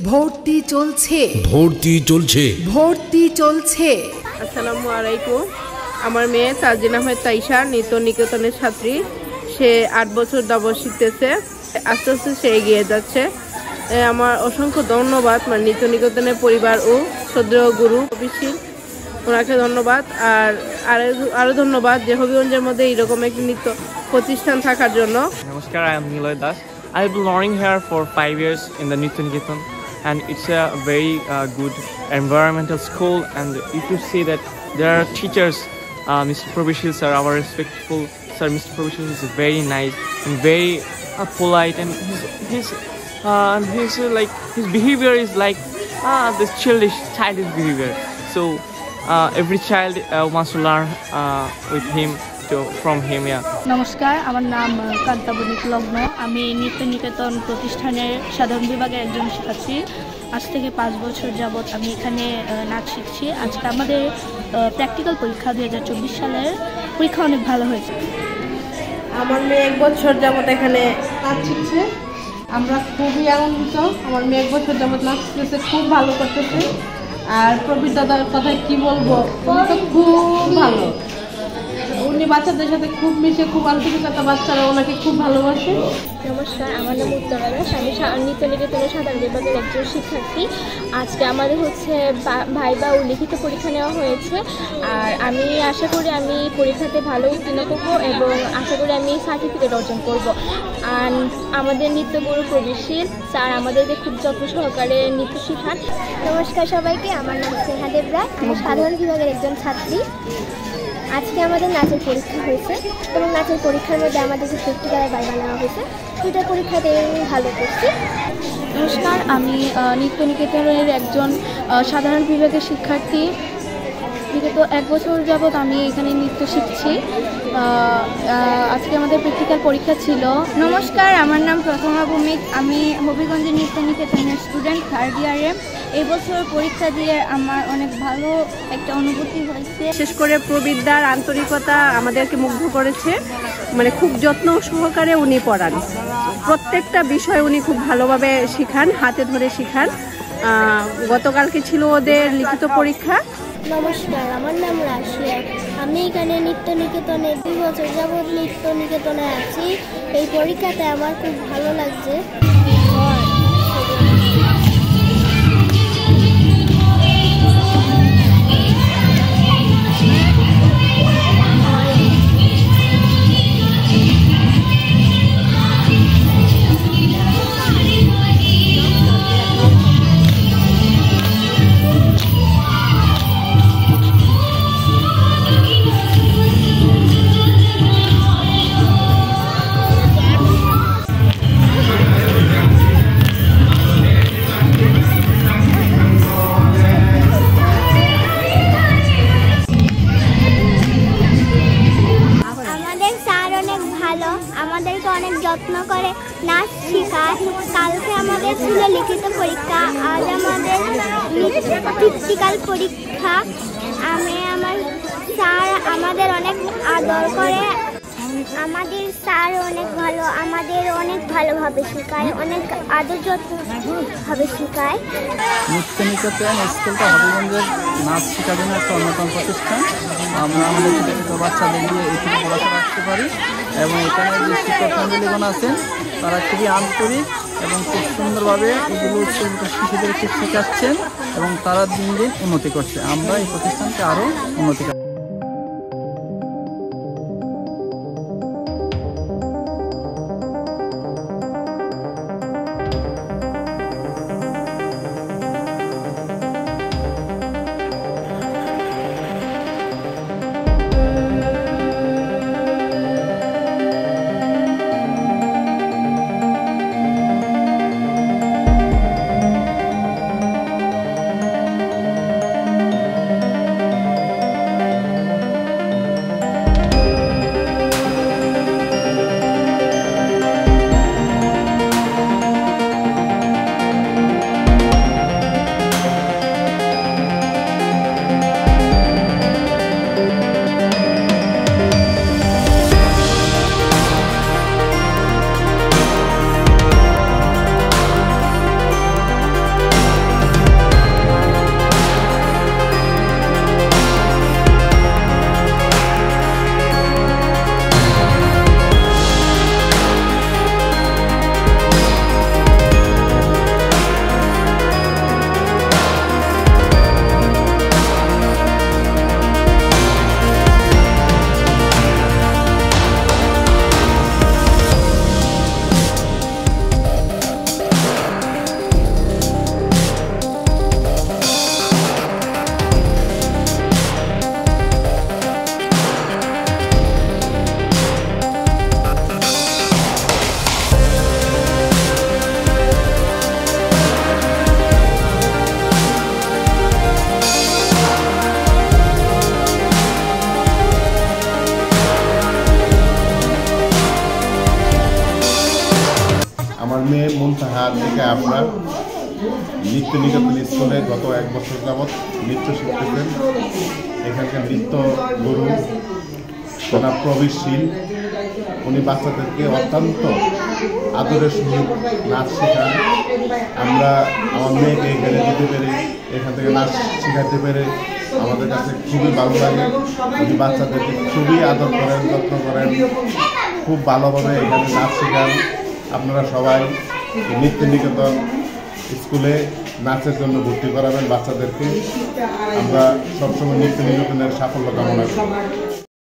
ভর্তি চলছে ভর্তি চলছে ভর্তি চলছে। আসসালামু আলাইকুম। আমার মেয়ে তাজিনা আহমেদ তাইশা নিত্য নিকেতনের ছাত্রী। সে 8 বছর যাবত শিখতেছে, আস্তে আস্তে সে এগিয়ে যাচ্ছে। আমার অসংখ্য ধন্যবাদ নিত্য নিকেতনের পরিবার ও শ্রদ্ধেয় গুরু অভিষেক, ওনাকে ধন্যবাদ। আর আরও ধন্যবাদ যে হবিগঞ্জের মধ্যে এইরকম একটি নৃত্য প্রতিষ্ঠান থাকার জন্য। Namaskar, I am Niloy Das. I have been learning here for 5 years in the Nitya Niketan, and it's a very good environmental school. And you could see that there are teachers. Mr. Probishil sir, our respectful sir, Mr. Probishil is very nice and very polite, and his behavior is like this childish behavior. So every child wants to learn with him. From him, yeah. নমস্কার, আমার নাম কান্তাবনিক লগ্ন। আমি নৃত্য নিকেতন প্রতিষ্ঠানের সাধারণ বিভাগের একজন শিক্ষার্থী। আজ থেকে 5 বছর যাবত আমি এখানে নাচ শিখছি। আজকে আমাদের প্র্যাকটিক্যাল পরীক্ষা 2024 সালের পরীক্ষা অনেক ভালো হয়েছে। আমার মেয়ে 1 বছর যাবত এখানে নাচ শিখছে। আমরা খুবই আনন্দিত। আমার মেয়ে 1 বছর যাবত নাচ শিখতেছে, খুব ভালো করতেছে। আর প্রবীর দাদার কথা কি বলবো, উনি তো খুব ভালো। উনি বাচ্চাদের সাথে খুব মিশে, খুব আন্তরিকতা, বাচ্চারা ওনাকে খুব ভালোবাসে। নমস্কার, আমার নাম উত্তরা দাস। আমি নৃত্য নিকেতনের সাধারণ বিভাগের একজন শিক্ষার্থী। আজকে আমাদের ভাইবা ও লিখিত পরীক্ষা নেওয়া হয়েছে। আর আমি আশা করি আমি পরীক্ষাতে ভালো উত্তীর্ণ করবো এবং আশা করি আমি সার্টিফিকেট অর্জন করব। আর আমাদের নৃত্যগুরু প্রবীরশীল স্যার আমাদেরকে খুব যত্ন সহকারে নৃত্য শেখান। নমস্কার সবাইকে, আমার নাম স্নেহা দেবরা। আমি সাধারণ বিভাগের একজন ছাত্রী। আজকে আমাদের নাচের পরীক্ষা হয়েছে এবং নাচের পরীক্ষার মধ্যে আমাদেরকে প্র্যাকটিক্যালের ভাইবা নেওয়া হয়েছে। দুইটা পরীক্ষাতে আমি ভালো করছি। নমস্কার, আমি নৃত্য নিকেতনের একজন সাধারণ বিভাগের শিক্ষার্থী। বিগত 1 বছর যাবৎ আমি এখানে নৃত্য শিখছি। আজকে আমাদের প্র্যাকটিক্যাল পরীক্ষা ছিল। নমস্কার, আমার নাম প্রথমা ভৌমিক। আমি হবিগঞ্জের নৃত্য নিকেতনের স্টুডেন্ট, 3rd ইয়ারে। এই বছর পরীক্ষা দিয়ে আমার অনেক ভালো একটা অনুভূতি হয়েছে। বিশেষ করে প্রবীরদার আন্তরিকতা আমাদেরকে মুগ্ধ করেছে। খুব যত্ন সহকারে উনি পড়ান, প্রত্যেকটা বিষয় উনি খুব ভালোভাবে শেখান, হাতে ধরে শেখান। গতকালকে ছিল ওদের লিখিত পরীক্ষা। নমস্কার, আমার নাম রাশিয়া। আমি এখানে নৃত্য নিকেতনে 2 বছর যাবৎ নৃত্য নিকেতনে আছি। এই পরীক্ষাতে আমার খুব ভালো লাগছে। আমাদেরকে অনেক যত্ন করে নাচ শেখায়। কালকে আমাদের ছিল লিখিত পরীক্ষা, আজ আমাদের প্র্যাকটিক্যাল পরীক্ষা। আমার স্যার আমাদের অনেক আদর করে। আমাদের স্যার অনেক ভালো, আমাদের অনেক ভালোভাবে শেখায়, অনেক আদর যত্নভাবে শেখায়। নৃত্য নিকেতন স্কুলটা হবিগঞ্জের নাচ শেখার জন্য একটা অন্যতম প্রতিষ্ঠান। আমরা আমাদের ছোটো ছোটো বাচ্চাদের দিয়ে এখানে পড়াশোনা রাখতে পারি এবং এখানে যে শিক্ষক মণ্ডলীগণ আছেন তারা খুবই আন্তরিক এবং খুব সুন্দরভাবে এগুলো শিশুদেরকে শেখাচ্ছেন এবং তারা দিন দিন উন্নতি করছে। আমরা এই প্রতিষ্ঠানকে আরও উন্নতি করছি। থেকে আপনার নৃত্য নিকেতন স্কুলে গত 1 বছর যাবৎ নৃত্য শিখতেছেন। এখানকার নৃত্য গুরু জনাব প্রবীরশীল, উনি বাচ্চাদেরকে অত্যন্ত আদরের সহিত নাচ শেখান। আমরা আমার মেয়েকে এখানে দিতে পেরে, এখান থেকে নাচ শেখাতে পেরে আমাদের কাছে খুবই ভালো লাগে। উনি বাচ্চাদেরকে খুবই আদর করেন, যত্ন করেন, খুব ভালোভাবে এখানে নাচ শেখান। আপনারা সবাই নৃত্য নিকেতন স্কুলে নাচের জন্য ভর্তি করাবেন বাচ্চাদেরকে। আমরা সবসময় নৃত্য নিকেতনের সাফল্য কামনা করি।